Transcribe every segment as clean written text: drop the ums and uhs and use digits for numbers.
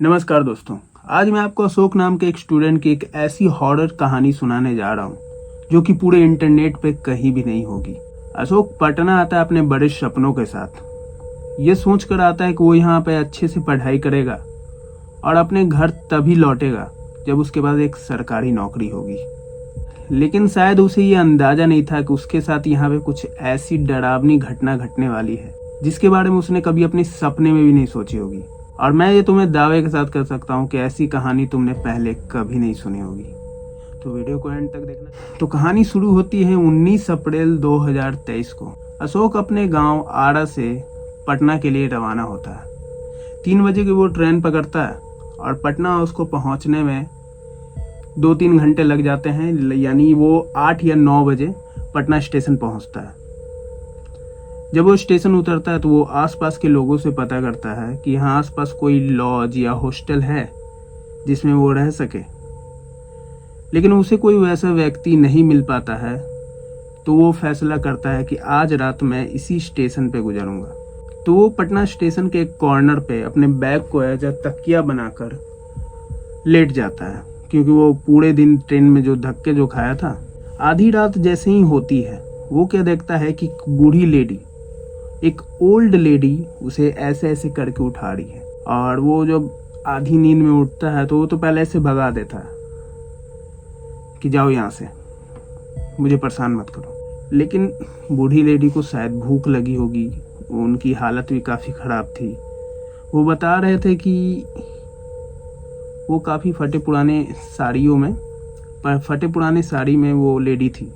नमस्कार दोस्तों, आज मैं आपको अशोक नाम के एक स्टूडेंट की एक ऐसी हॉरर कहानी सुनाने जा रहा हूँ जो कि पूरे इंटरनेट पे कहीं भी नहीं होगी। अशोक पटना आता है अपने बड़े सपनों के साथ। ये सोच कर आता है कि वो यहाँ पे अच्छे से पढ़ाई करेगा और अपने घर तभी लौटेगा जब उसके पास एक सरकारी नौकरी होगी। लेकिन शायद उसे ये अंदाजा नहीं था कि उसके साथ यहाँ पे कुछ ऐसी डरावनी घटना घटने वाली है जिसके बारे में उसने कभी अपने सपने में भी नहीं सोची होगी। और मैं ये तुम्हें दावे के साथ कर सकता हूँ कि ऐसी कहानी तुमने पहले कभी नहीं सुनी होगी। तो वीडियो को एंड तक देखना। तो कहानी शुरू होती है 19 अप्रैल 2023 को। अशोक अपने गांव आरा से पटना के लिए रवाना होता है। 3 बजे की वो ट्रेन पकड़ता है और पटना उसको पहुंचने में 2-3 घंटे लग जाते हैं, यानी वो 8 या 9 बजे पटना स्टेशन पहुंचता है। जब वो स्टेशन उतरता है तो वो आसपास के लोगों से पता करता है कि यहाँ आसपास कोई लॉज या हॉस्टल है जिसमें वो रह सके, लेकिन उसे कोई वैसा व्यक्ति नहीं मिल पाता है। तो वो फैसला करता है कि आज रात मैं इसी स्टेशन पे गुजारूंगा। तो वो पटना स्टेशन के एक कॉर्नर पे अपने बैग को एज अ तकिया बनाकर लेट जाता है, क्योंकि वो पूरे दिन ट्रेन में जो धक्के जो खाया था। आधी रात जैसे ही होती है वो क्या देखता है कि बूढ़ी लेडी, एक ओल्ड लेडी उसे ऐसे ऐसे करके उठा रही है। और वो जब आधी नींद में उठता है तो वो तो पहले से भगा देता है कि जाओ यहाँ से, मुझे परेशान मत करो। लेकिन बूढ़ी लेडी को शायद भूख लगी होगी, उनकी हालत भी काफ़ी ख़राब थी। वो बता रहे थे कि वो काफ़ी फटे पुराने साड़ी में वो लेडी थी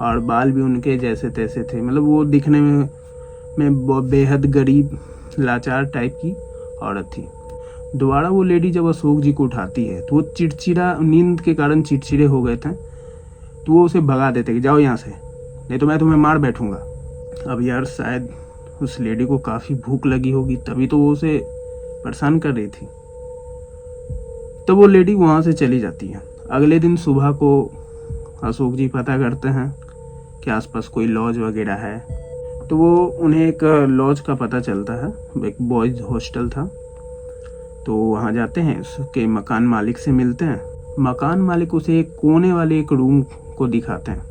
और बाल भी उनके जैसे तैसे थे। मतलब वो दिखने में बेहद गरीब लाचार टाइप की औरत थी। दोबारा वो लेडी जब अशोक जी को उठाती है तो वो नींद के कारण चिड़चिड़े हो गए थे। तो वो उसे भगा देते कि जाओ यहाँ से, नहीं तो मैं तुम्हें मार बैठूंगा। अब यार शायद उस लेडी को काफ़ी भूख लगी होगी, तभी तो वो उसे परेशान कर रही थी। तो वो लेडी वहाँ से चली जाती है। अगले दिन सुबह को अशोक जी पता करते हैं कि आसपास कोई लॉज वगैरह है। तो वो उन्हें एक लॉज का पता चलता है, एक बॉयज़ हॉस्टल था। तो वहाँ जाते हैं, उसके मकान मालिक से मिलते हैं। मकान मालिक उसे एक कोने वाले एक रूम को दिखाते हैं।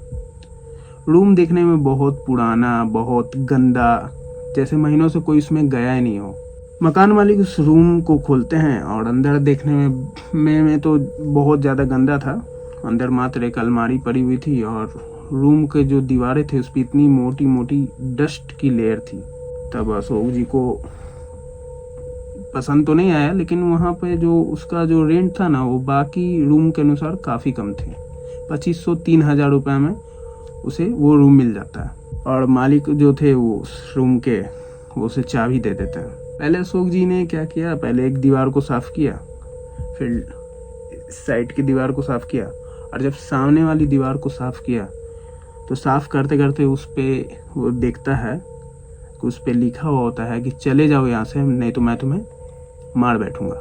रूम देखने में बहुत पुराना, बहुत गंदा, जैसे महीनों से कोई उसमें गया ही नहीं हो। मकान मालिक उस रूम को खोलते हैं और अंदर देखने में तो बहुत ज़्यादा गंदा था। अंदर मात्र एक अलमारी पड़ी हुई थी और रूम के जो दीवारें थे उस पर इतनी मोटी मोटी डस्ट की लेयर थी। तब अशोक जी को पसंद तो नहीं आया, लेकिन वहाँ पे जो उसका जो रेंट था ना, वो बाकी रूम के अनुसार काफ़ी कम थे। 2500-3000 रुपये में उसे वो रूम मिल जाता है। और मालिक जो थे वो उस रूम के, वो उसे चाबी दे देते हैं। पहले अशोक जी ने क्या किया, पहले एक दीवार को साफ़ किया, फिर साइड की दीवार को साफ़ किया, और जब सामने वाली दीवार को साफ़ किया तो साफ़ करते करते उस पर वो देखता है कि उस पर लिखा हुआ होता है कि चले जाओ यहाँ से, नहीं तो मैं तुम्हें मार बैठूंगा।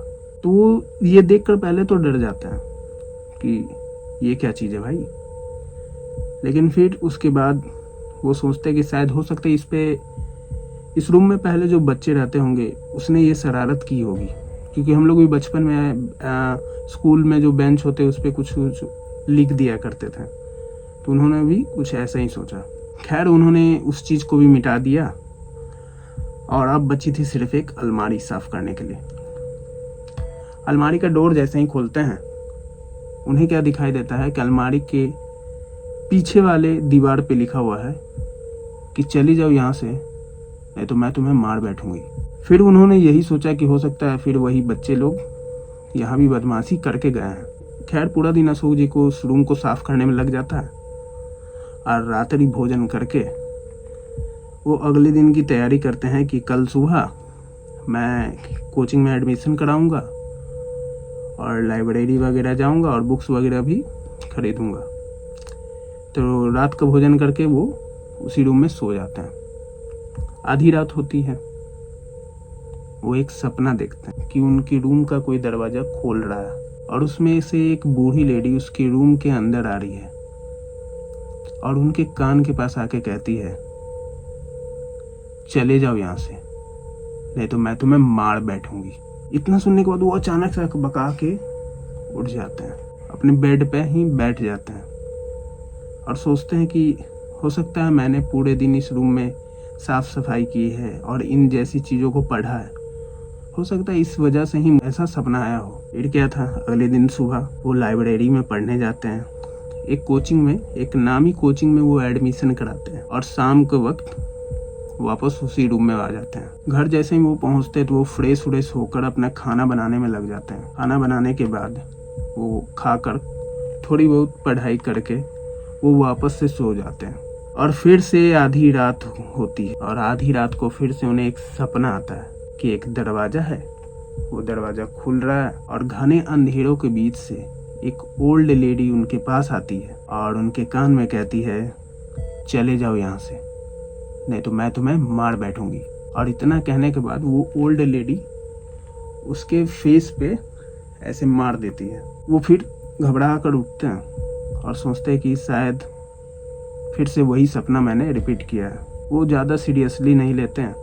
तो वो ये देखकर पहले तो डर जाता है कि ये क्या चीज़ है भाई, लेकिन फिर उसके बाद वो सोचते हैं कि शायद हो सकता है इस रूम में पहले जो बच्चे रहते होंगे उसने ये शरारत की होगी। क्योंकि हम लोग भी बचपन में स्कूल में जो बेंच होते उस पर कुछ लिख दिया करते थे, तो उन्होंने भी कुछ ऐसा ही सोचा। खैर उन्होंने उस चीज़ को भी मिटा दिया और अब बची थी सिर्फ एक अलमारी साफ करने के लिए। अलमारी का डोर जैसे ही खोलते हैं उन्हें क्या दिखाई देता है कि अलमारी के पीछे वाले दीवार पे लिखा हुआ है कि चली जाओ यहाँ से, नहीं तो मैं तुम्हें मार बैठूंगी। फिर उन्होंने यही सोचा कि हो सकता है फिर वही बच्चे लोग यहाँ भी बदमाशी करके गए हैं। खैर पूरा दिन अशोक जी को उस रूम को साफ करने में लग जाता है और रात्रि भोजन करके वो अगले दिन की तैयारी करते हैं कि कल सुबह मैं कोचिंग में एडमिशन कराऊंगा और लाइब्रेरी वगैरह जाऊंगा और बुक्स वगैरह भी खरीदूंगा। तो रात का भोजन करके वो उसी रूम में सो जाते हैं। आधी रात होती है, वो एक सपना देखते हैं कि उनके रूम का कोई दरवाज़ा खोल रहा है और उसमें से एक बूढ़ी लेडी उसके रूम के अंदर आ रही है और उनके कान के पास आके कहती है, चले जाओ यहाँ से, नहीं तो मैं तुम्हें मार बैठूंगी। इतना सुनने के बाद वो अचानक से बका के उठ जाते हैं, अपने बेड पे ही बैठ जाते हैं और सोचते हैं कि हो सकता है मैंने पूरे दिन इस रूम में साफ सफाई की है और इन जैसी चीज़ों को पढ़ा है, हो सकता है इस वजह से ही ऐसा सपना आया हो। फिर क्या था, अगले दिन सुबह वो लाइब्रेरी में पढ़ने जाते हैं, एक कोचिंग में, एक नामी कोचिंग में वो एडमिशन कराते हैं और शाम के वक्त वापस उसी रूम में आ जाते हैं। घर जैसे ही वो पहुंचते तो वो फ्रेश व्रेश होकर अपना खाना बनाने में लग जाते हैं। खाना बनाने के बाद वो खाकर थोड़ी बहुत पढ़ाई करके वो वापस से सो जाते हैं और फिर से आधी रात होती है और आधी रात को फिर से उन्हें एक सपना आता है कि एक दरवाजा है, वो दरवाजा खुल रहा है और घने अंधेरों के बीच से एक ओल्ड लेडी उनके पास आती है और उनके कान में कहती है, चले जाओ यहाँ से, नहीं तो मैं तुम्हें मार बैठूंगी। और इतना कहने के बाद वो ओल्ड लेडी उसके फेस पे ऐसे मार देती है। वो फिर घबरा कर उठते हैं और सोचते हैं कि शायद फिर से वही सपना मैंने रिपीट किया है। वो ज़्यादा सीरियसली नहीं लेते हैं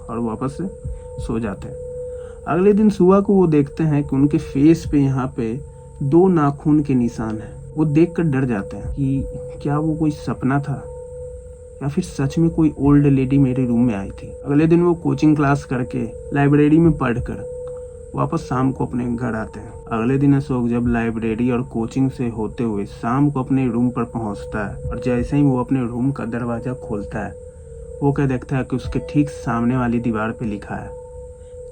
और वापस से सो जाते हैं। अगले दिन सुबह को वो देखते हैं कि उनके फेस पे यहाँ पे 2 नाखून के निशान हैं। वो देखकर डर जाते हैं कि क्या वो कोई सपना था या फिर सच में कोई ओल्ड लेडी मेरे रूम में आई थी। अगले दिन वो कोचिंग क्लास करके लाइब्रेरी में पढ़कर वापस शाम को अपने घर आते हैं। अगले दिन अशोक जब लाइब्रेरी और कोचिंग से होते हुए शाम को अपने रूम पर पहुंचता है और जैसे ही वो अपने रूम का दरवाजा खोलता है, वो क्या देखता है कि उसके ठीक सामने वाली दीवार पे लिखा है,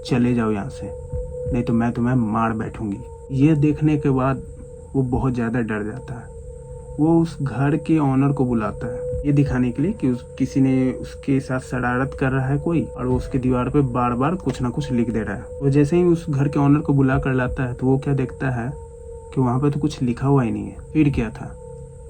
चले जाओ यहाँ से, नहीं तो मैं तुम्हें मार बैठूंगी। ये देखने के बाद वो बहुत ज़्यादा डर जाता है। वो उस घर के ऑनर को बुलाता है ये दिखाने के लिए कि किसी ने उसके साथ शरारत कर रहा है कोई, और वो उसके दीवार पे बार बार कुछ ना कुछ लिख दे रहा है। वो जैसे ही उस घर के ऑनर को बुला कर लाता है तो वो क्या देखता है कि वहाँ पे तो कुछ लिखा हुआ ही नहीं है। फिर क्या था,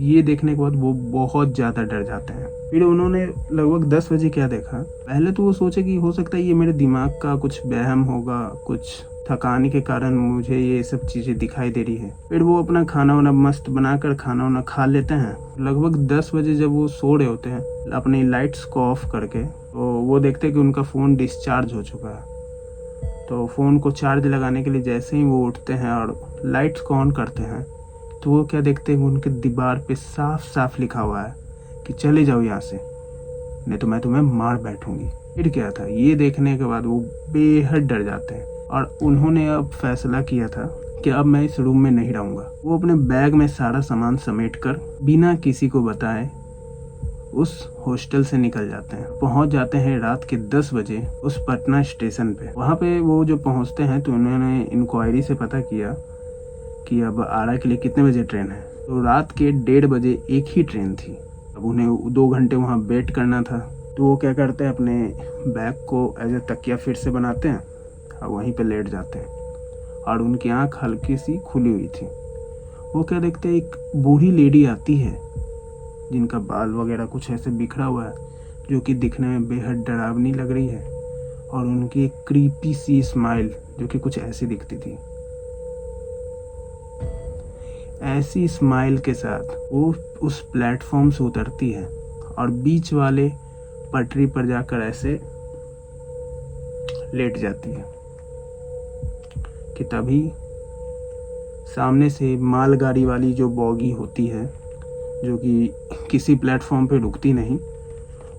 ये देखने के बाद वो बहुत ज़्यादा डर जाते हैं। फिर उन्होंने लगभग 10 बजे क्या देखा, पहले तो वो सोचे कि हो सकता है ये मेरे दिमाग का कुछ वहम होगा, कुछ थकान के कारण मुझे ये सब चीज़ें दिखाई दे रही है। फिर वो अपना खाना वाना मस्त बनाकर खाना वाना खा लेते हैं। लगभग 10 बजे जब वो सो रहे होते हैं अपनी लाइट्स को ऑफ करके, तो वो देखते हैं कि उनका फ़ोन डिस्चार्ज हो चुका है। तो फ़ोन को चार्ज लगाने के लिए जैसे ही वो उठते हैं और लाइट्स को ऑन करते हैं तो वो क्या देखते हैं, उनके दीवार पे साफ साफ लिखा हुआ है कि चले जाओ यहाँ से, नहीं तो मैं तुम्हें मार बैठूंगी। फिर क्या था, ये देखने के बाद वो बेहद डर जाते हैं और उन्होंने अब फैसला किया था कि अब मैं इस रूम में नहीं रहूंगा। वो अपने बैग में सारा सामान समेटकर बिना किसी को बताए उस हॉस्टल से निकल जाते हैं। पहुंच जाते हैं रात के 10 बजे उस पटना स्टेशन पे। वहां पे वो जो पहुंचते हैं तो उन्होंने इंक्वायरी से पता किया कि अब आरा के लिए कितने बजे ट्रेन है। तो रात के 1:30 बजे एक ही ट्रेन थी। अब उन्हें 2 घंटे वहाँ वेट करना था। तो वो क्या करते हैं, अपने बैग को एज ए तकिया फिर से बनाते हैं और वहीं पे लेट जाते हैं और उनकी आंख हल्की सी खुली हुई थी। वो क्या देखते हैं, एक बूढ़ी लेडी आती है जिनका बाल वगैरह कुछ ऐसे बिखरा हुआ है, जो कि दिखने में बेहद डरावनी लग रही है, और उनकी एक क्रीपी सी स्माइल जो कि कुछ ऐसी दिखती थी। ऐसी स्माइल के साथ वो उस प्लेटफॉर्म से उतरती है और बीच वाले पटरी पर जाकर ऐसे लेट जाती है कि तभी सामने से मालगाड़ी वाली जो बॉगी होती है, जो कि किसी प्लेटफॉर्म पे रुकती नहीं,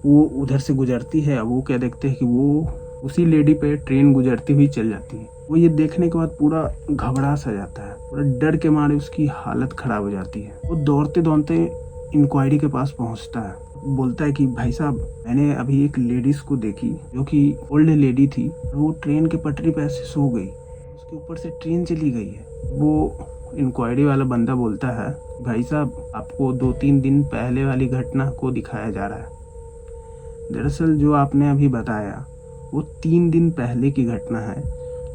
वो उधर से गुजरती है। वो क्या देखते हैं कि वो उसी लेडी पे ट्रेन गुजरती हुई चल जाती है। वो ये देखने के बाद पूरा घबरा सा जाता है, पूरा डर के मारे उसकी हालत खराब हो जाती है। वो दौड़ते दौड़ते इंक्वायरी के पास पहुंचता है, बोलता है कि भाई साहब, मैंने अभी एक लेडीज को देखी जो कि ओल्ड लेडी थी, वो ट्रेन के पटरी पे ऐसे सो गई, उसके ऊपर से ट्रेन चली गई है। वो इंक्वायरी वाला बंदा बोलता है, भाई साहब, आपको 2-3 दिन पहले वाली घटना को दिखाया जा रहा है। दरअसल जो आपने अभी बताया वो 3 दिन पहले की घटना है,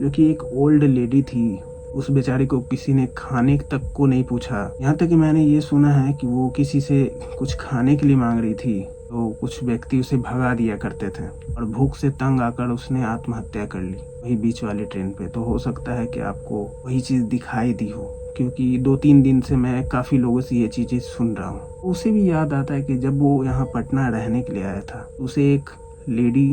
जो कि एक ओल्ड लेडी थी, उस बेचारी को किसी ने खाने तक को नहीं पूछा। यहाँ तक कि मैंने ये सुना है कि वो किसी से कुछ खाने के लिए मांग रही थी तो कुछ व्यक्ति उसे भगा दिया करते थे और भूख से तंग आकर उसने आत्महत्या कर ली वही बीच वाली ट्रेन पे। तो हो सकता है कि आपको वही चीज़ दिखाई दी हो, क्योंकि 2-3 दिन से मैं काफ़ी लोगों से ये चीज़ें सुन रहा हूँ। उसे भी याद आता है कि जब वो यहाँ पटना रहने के लिए आया था, उसे एक लेडी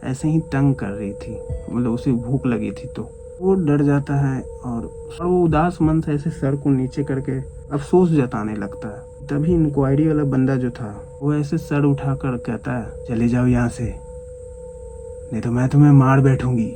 ऐसे ही तंग कर रही थी, मतलब उसे भूख लगी थी। तो वो डर जाता है और वो उदास मन से ऐसे सर को नीचे करके अफसोस जताने लगता है। तभी इंक्वायरी वाला बंदा जो था वो ऐसे सर उठाकर कहता है, चले जाओ यहाँ से, नहीं तो मैं तुम्हें मार बैठूंगी।